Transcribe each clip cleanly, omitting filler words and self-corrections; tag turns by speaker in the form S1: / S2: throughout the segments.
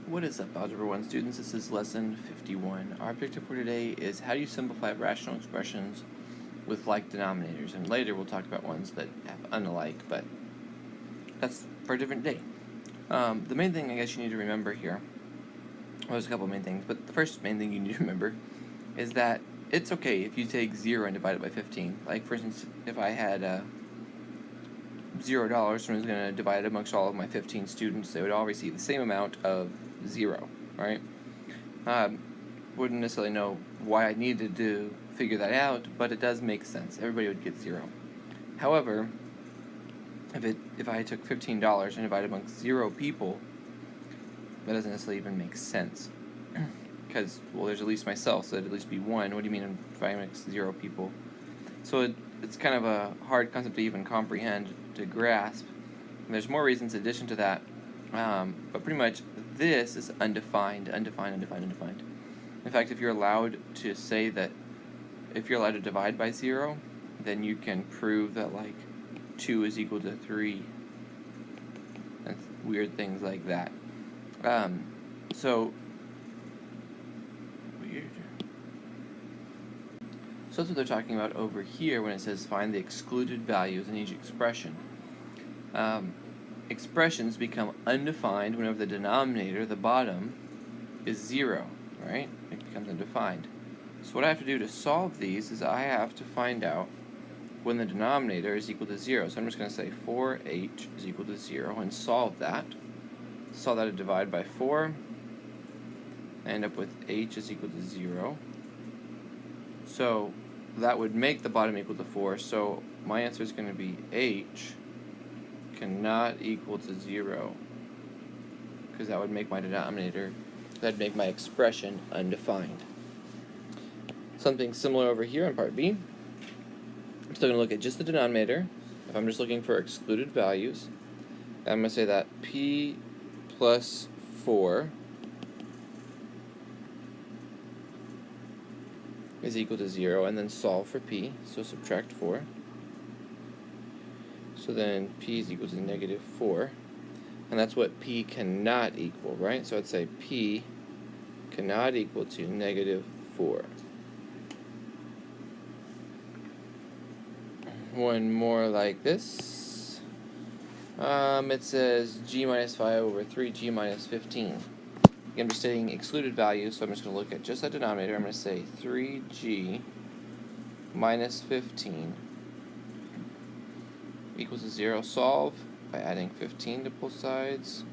S1: What is up, Algebra 1 students? This is lesson 51. Our objective for today is how do you simplify rational expressions with like denominators, and later we'll talk about ones that have unlike, but that's for a different day. The main thing I guess you need to remember here, well, there's a couple of main things, but the first main thing you need to remember is that it's okay if you take 0 and divide it by 15. Like, for instance, if I had $0 and I was going to divide it amongst all of my 15 students, they would all receive the same amount of 0, right? Wouldn't necessarily know why I needed to figure that out, but it does make sense. Everybody would get 0. However, if I took $15 and divided amongst 0 people, that doesn't necessarily even make sense. Because, well, there's at least myself, so it'd at least be 1. What do you mean I'm dividing amongst 0 people? So it's kind of a hard concept to even comprehend, to grasp. And there's more reasons in addition to that, but pretty much this is undefined. In fact, if you're allowed to say that, if you're allowed to divide by 0, then you can prove that, like, 2 is equal to 3, and weird things like that. So that's what they're talking about over here when it says find the excluded values in each expression. Expressions become undefined whenever the denominator, the bottom, is 0, right? It becomes undefined. So what I have to do to solve these is I have to find out when the denominator is equal to 0. So I'm just going to say 4h is equal to 0 and solve that. Solve that to divide by 4. I end up with h is equal to 0. So that would make the bottom equal to 4. So my answer is going to be h cannot equal to 0, because that would make my denominator, that'd make my expression undefined. Something similar over here in part B. I'm still going to look at just the denominator. If I'm just looking for excluded values, I'm going to say that p plus 4 is equal to 0, and then solve for p, so subtract 4. So then p is equal to negative 4, and that's what p cannot equal, right? So I'd say p cannot equal to negative 4. One more like this. It says g minus 5 over 3g minus 15. I'm just stating excluded values, so I'm just going to look at just that denominator. I'm going to say 3g minus 15 equals to 0. Solve by adding 15 to both sides.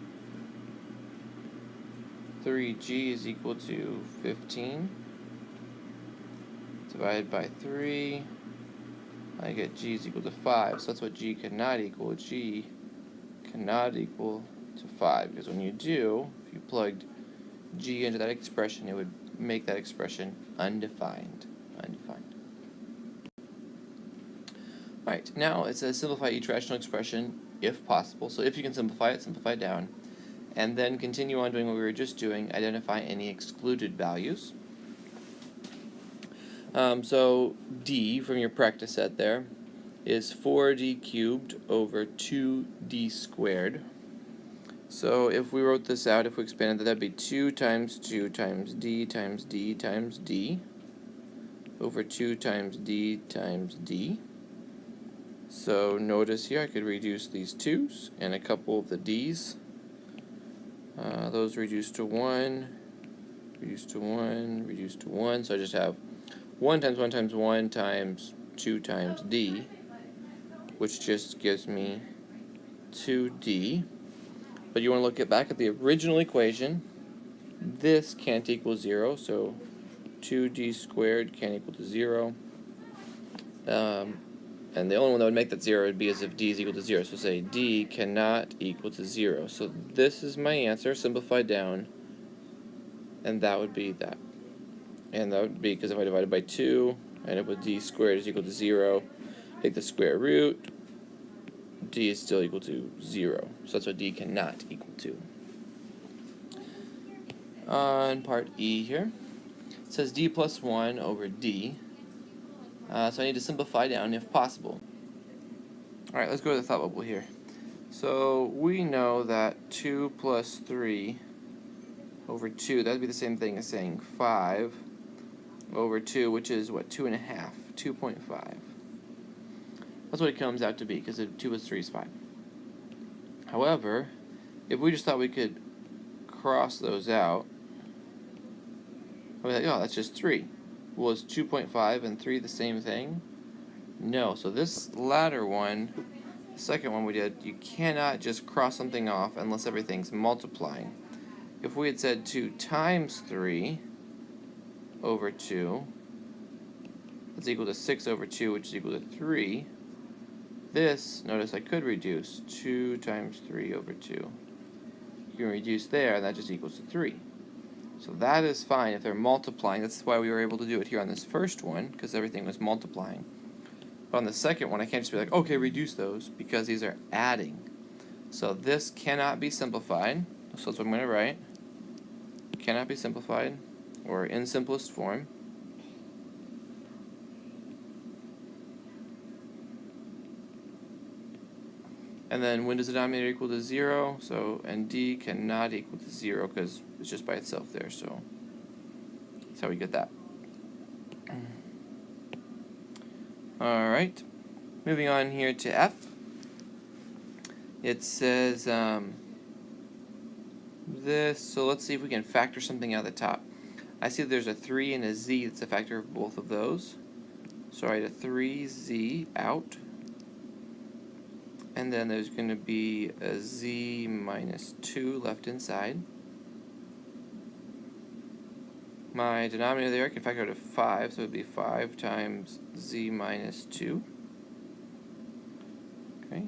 S1: 3g is equal to 15 divided by 3. I get g is equal to 5, so that's what g cannot equal. G cannot equal to 5, because when you do, if you plugged g into that expression, it would make that expression undefined. Alright, now it says simplify each rational expression if possible. So if you can simplify it, simplify down. And then continue on doing what we were just doing, identify any excluded values. So d from your practice set there is 4d cubed over 2d squared. So if we wrote this out, if we expanded that, that'd be 2 times 2 times d times d times d over 2 times d times d. So notice here I could reduce these 2's and a couple of the d's. Those reduce to 1, reduce to 1, reduce to 1. So I just have 1 times 1 times 1 times 2 times d, which just gives me 2d. But you want to look back at the original equation. This can't equal 0, so 2d squared can't equal to 0. And the only one that would make that 0 would be as if d is equal to 0. So say d cannot equal to 0. So this is my answer, simplified down, and that would be that. And that would be because if I divide it by 2, I end up with d squared is equal to 0. Take the square root, d is still equal to 0. So that's what d cannot equal to. On part E here, it says d plus 1 over d. So I need to simplify down if possible. Alright, let's go to the thought bubble here. So we know that 2 plus 3 over 2. That would be the same thing as saying 5 over 2, which is what, 2.5, 2.5. That's what it comes out to be, because 2 plus 3 is 5. However, if we just thought we could cross those out, we'd be like, oh, that's just 3. Well, is 2.5 and 3 the same thing? No. So this latter one, the second one we did, you cannot just cross something off unless everything's multiplying. If we had said 2 times 3 over 2, that's equal to 6 over 2, which is equal to 3. This, notice I could reduce 2 times 3 over 2. You can reduce there, and that just equals to 3. So that is fine if they're multiplying. That's why we were able to do it here on this first one, because everything was multiplying. But on the second one, I can't just be like, okay, reduce those, because these are adding. So this cannot be simplified. So that's what I'm going to write. Cannot be simplified, or in simplest form. And then when does the denominator equal to 0? So, and d cannot equal to 0 because it's just by itself there. So that's how we get that. Alright, moving on here to f. It says this, so let's see if we can factor something out of the top. I see that there's a 3 and a z that's a factor of both of those. So I write a 3z out. And then there's going to be a z minus 2 left inside. My denominator there I can factor out to 5, so it would be 5 times z minus 2. Okay.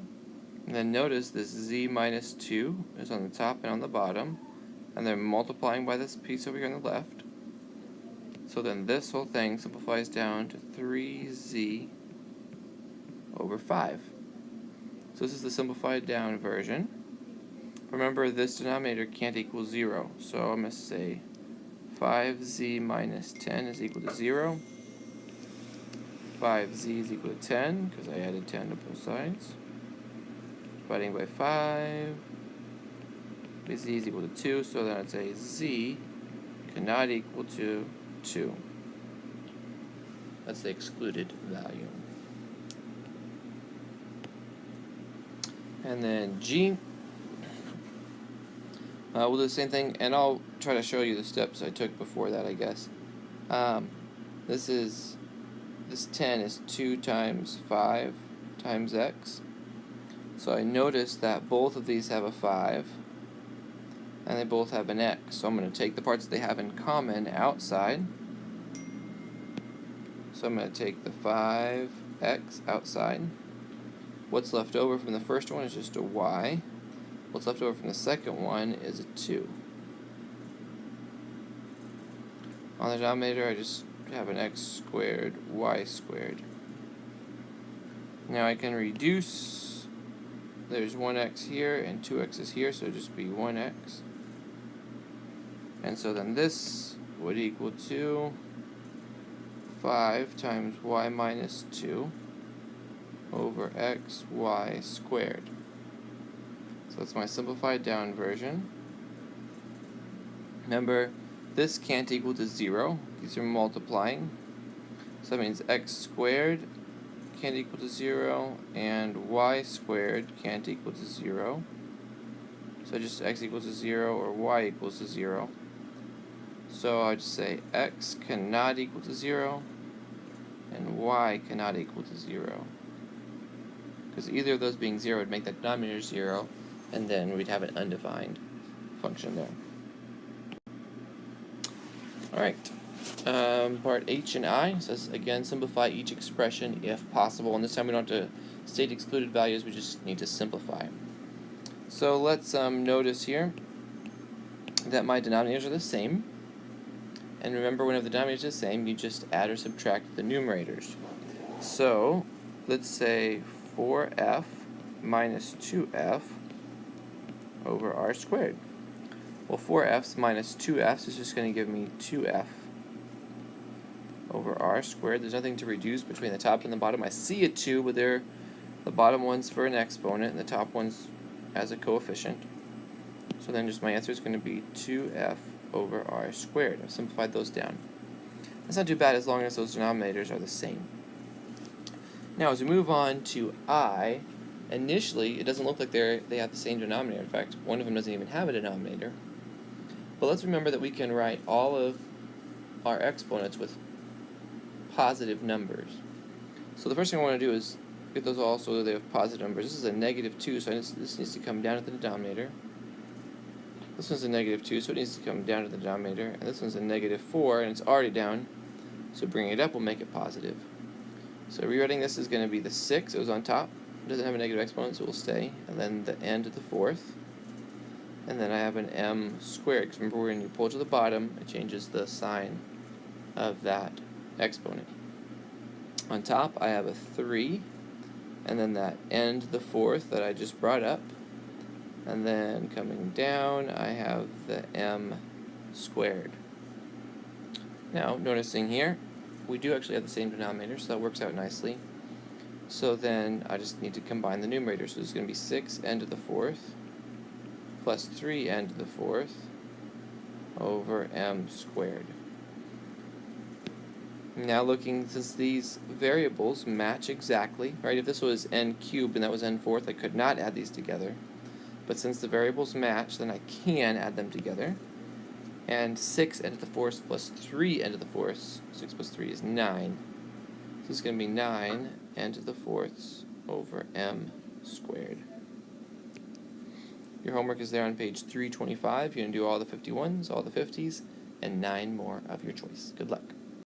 S1: And then notice this z minus 2 is on the top and on the bottom, and they're multiplying by this piece over here on the left. So then this whole thing simplifies down to 3z over 5. So this is the simplified down version. Remember, this denominator can't equal 0, so I'm going to say 5z minus 10 is equal to 0. 5z is equal to 10, because I added 10 to both sides. Dividing by 5, z is equal to 2, so then I'd say z cannot equal to 2. That's the excluded value. And then G, we'll do the same thing, and I'll try to show you the steps I took before that, I guess. This 10 is 2 times 5 times x. So I notice that both of these have a 5, and they both have an x. So I'm going to take the parts that they have in common outside. So I'm going to take the 5x outside. What's left over from the first one is just a y. What's left over from the second one is a 2. On the denominator, I just have an x squared, y squared. Now I can reduce. There's 1x here and 2x's here, so it'd just be 1x. And so then this would equal to 5 times y minus 2 over x y squared. So that's my simplified down version. Remember, this can't equal to 0. These are multiplying. So that means x squared can't equal to 0, and y squared can't equal to 0. So just x equals to 0 or y equals to 0. So I'll just say x cannot equal to 0, and y cannot equal to 0. Because either of those being 0 would make that denominator 0, and then we'd have an undefined function there. Alright, part H and I says, again, simplify each expression if possible. And this time we don't have to state excluded values, we just need to simplify. So let's notice here that my denominators are the same. And remember, whenever the denominators are the same, you just add or subtract the numerators. So let's say 4f minus 2f over r squared. Well, 4f's minus 2f's is just going to give me 2f over r squared. There's nothing to reduce between the top and the bottom. I see a 2, but the bottom one's for an exponent, and the top one's as a coefficient. So then just my answer is going to be 2f over r squared. I've simplified those down. That's not too bad as long as those denominators are the same. Now, as we move on to I, initially, it doesn't look like they have the same denominator. In fact, one of them doesn't even have a denominator. But let's remember that we can write all of our exponents with positive numbers. So the first thing I want to do is get those all so that they have positive numbers. This is a -2, so this needs to come down to the denominator. This one's a -2, so it needs to come down to the denominator. And this one's a -4, and it's already down, so bringing it up will make it positive. So rewriting this is going to be the 6. It was on top. It doesn't have a negative exponent, so it will stay. And then the n to the 4th. And then I have an m squared, because remember when you pull to the bottom, it changes the sign of that exponent. On top, I have a 3, and then that n to the 4th that I just brought up. And then coming down, I have the m squared. Now, noticing here, we do actually have the same denominator, so that works out nicely. So then I just need to combine the numerators. So it's going to be 6n to the 4th plus 3n to the 4th over m squared. Now looking, since these variables match exactly, right? If this was n cubed and that was n fourth, I could not add these together. But since the variables match, then I can add them together. And 6n to the 4th plus 3n to the 4th, 6 plus 3 is 9. So it's going to be 9n to the 4th over m squared. Your homework is there on page 325. You're going to do all the 51s, all the 50s, and 9 more of your choice. Good luck.